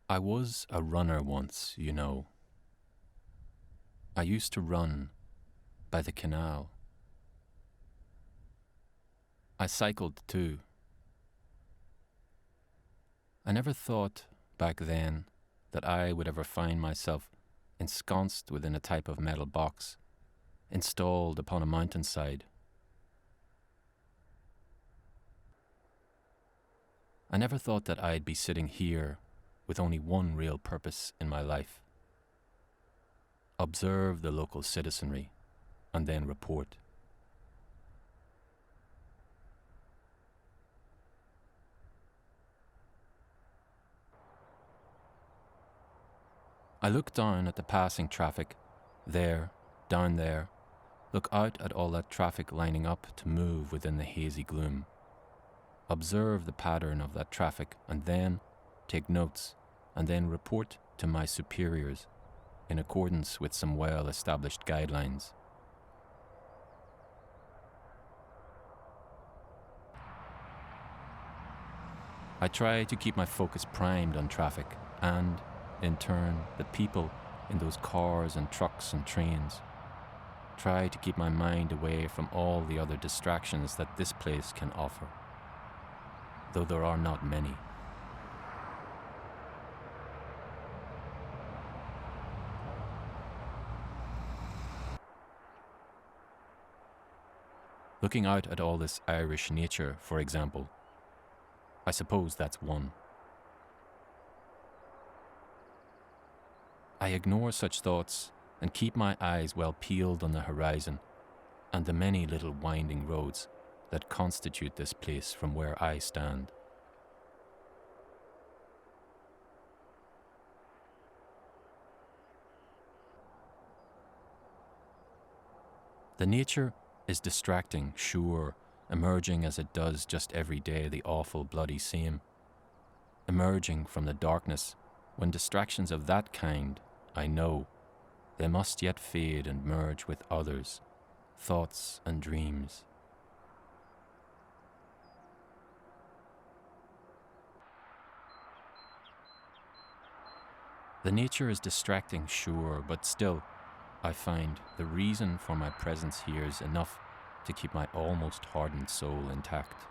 I was a runner once, you know. I used to run by the canal. I cycled too. I never thought back then that I would ever find myself ensconced within a type of metal box, installed upon a mountainside. I never thought that I'd be sitting here with only one real purpose in my life: observe the local citizenry and then report. I look down at the passing traffic, there, down there, look out at all that traffic lining up to move within the hazy gloom. Observe the pattern of that traffic and then take notes and then report to my superiors in accordance with some well-established guidelines. I try to keep my focus primed on traffic and, in turn, the people in those cars and trucks and trains. Try to keep my mind away from all the other distractions that this place can offer, though there are not many. Looking out at all this Irish nature, for example, I suppose that's one. I ignore such thoughts and keep my eyes well peeled on the horizon and the many little winding roads that constitute this place from where I stand. The nature is distracting, sure, emerging as it does just every day the awful bloody same. Emerging from the darkness, when distractions of that kind, I know, they must yet fade and merge with others, thoughts and dreams. The nature is distracting, sure, but still, I find the reason for my presence here is enough to keep my almost hardened soul intact.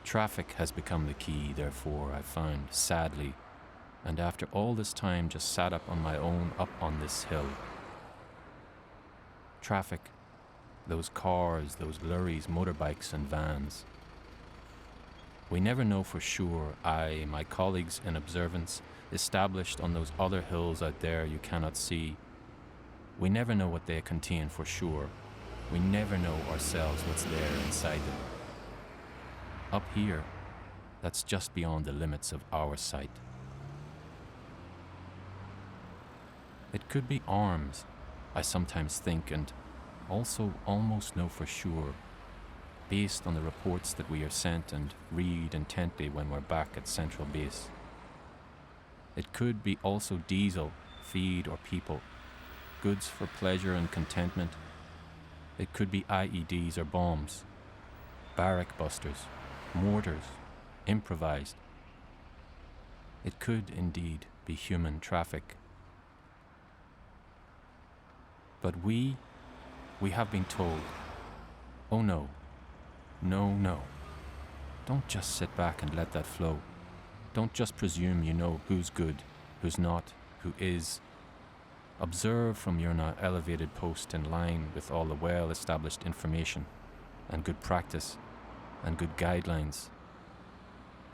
Traffic has become the key, therefore, I've found, sadly, and after all this time just sat up on my own up on this hill. Traffic, those cars, those lorries, motorbikes and vans. We never know for sure, I, my colleagues in observance, established on those other hills out there you cannot see. We never know what they contain for sure. We never know ourselves what's there inside them. Up here, that's just beyond the limits of our sight. It could be arms, I sometimes think, and also almost know for sure, based on the reports that we are sent and read intently when we're back at Central Base. It could be also diesel, feed or people, goods for pleasure and contentment. It could be IEDs or bombs, barrack busters, mortars, improvised. It could indeed be human traffic. But we have been told, oh no, no. Don't just sit back and let that flow. Don't just presume you know who's good, who's not, who is. Observe from your now elevated post in line with all the well-established information and good practice and good guidelines.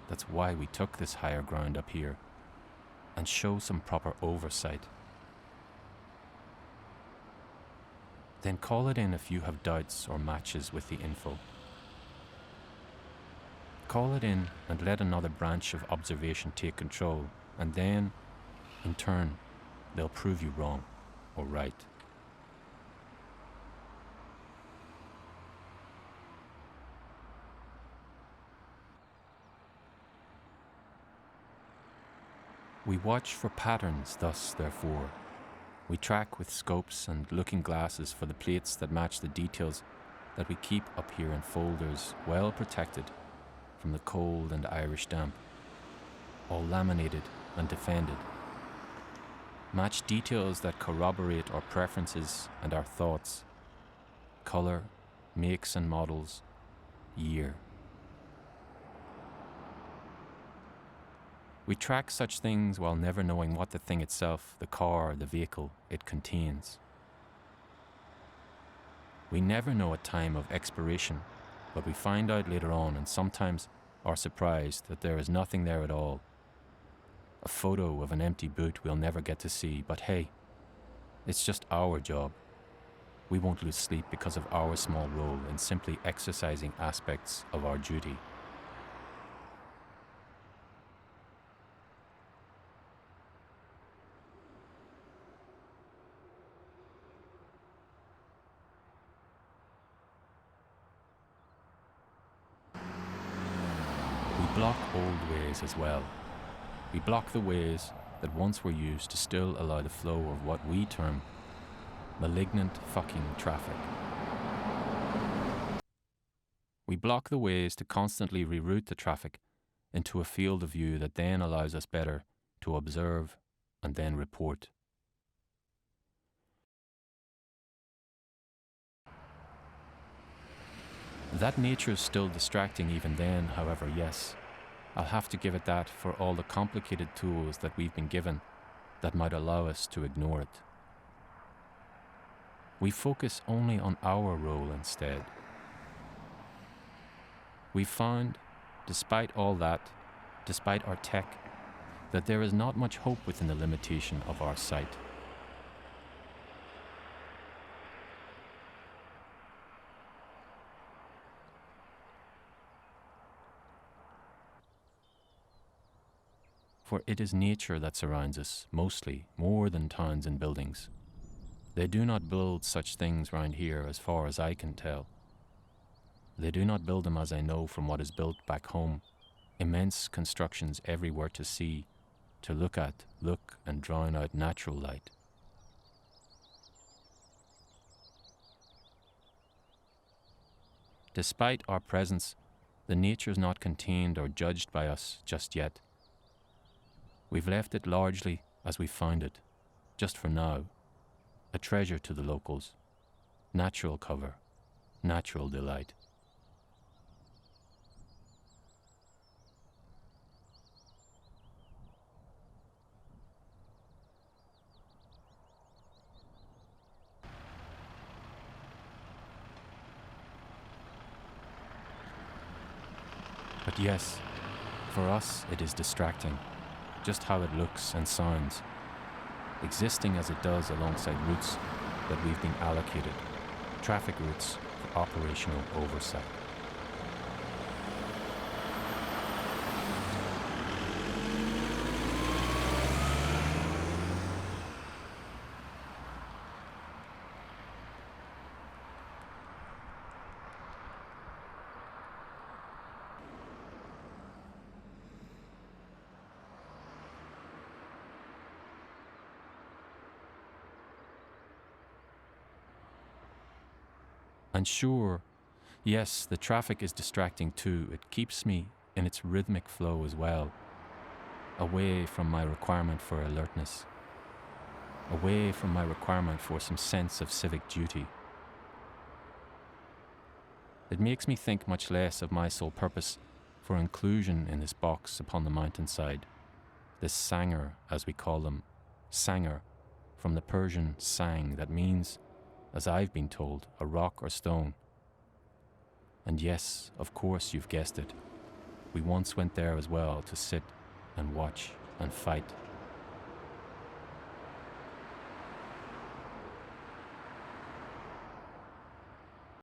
That's why we took this higher ground up here, and show some proper oversight. Then call it in if you have doubts or matches with the info. Call it in and let another branch of observation take control, and then, in turn, they'll prove you wrong or right. We watch for patterns, thus, therefore. We track with scopes and looking glasses for the plates that match the details that we keep up here in folders, well protected from the cold and Irish damp, all laminated and defended. Match details that corroborate our preferences and our thoughts. Colour, makes and models, year. We track such things while never knowing what the thing itself, the car, the vehicle, it contains. We never know a time of expiration, but we find out later on and sometimes are surprised that there is nothing there at all. A photo of an empty boot we'll never get to see, but hey, it's just our job. We won't lose sleep because of our small role in simply exercising aspects of our duty. We block old ways as well. We block the ways that once were used to still allow the flow of what we term malignant fucking traffic. We block the ways to constantly reroute the traffic into a field of view that then allows us better to observe and then report. That nature is still distracting even then, however, yes, I'll have to give it that for all the complicated tools that we've been given that might allow us to ignore it. We focus only on our role instead. We found, despite all that, despite our tech, that there is not much hope within the limitation of our sight. For it is nature that surrounds us, mostly, more than towns and buildings. They do not build such things round here as far as I can tell. They do not build them as I know from what is built back home. Immense constructions everywhere to see, to look at, look and drown out natural light. Despite our presence, the nature is not contained or judged by us just yet. We've left it largely as we found it, just for now. A treasure to the locals. Natural cover. Natural delight. But yes, for us it is distracting, just how it looks and sounds, existing as it does alongside routes that we've been allocated, traffic routes for operational oversight. And sure, yes, the traffic is distracting too. It keeps me in its rhythmic flow as well, away from my requirement for alertness, away from my requirement for some sense of civic duty. It makes me think much less of my sole purpose for inclusion in this box upon the mountainside, this Sangar, as we call them, Sangar, from the Persian sang, that means, as I've been told, a rock or stone. And yes, of course you've guessed it, we once went there as well to sit and watch and fight.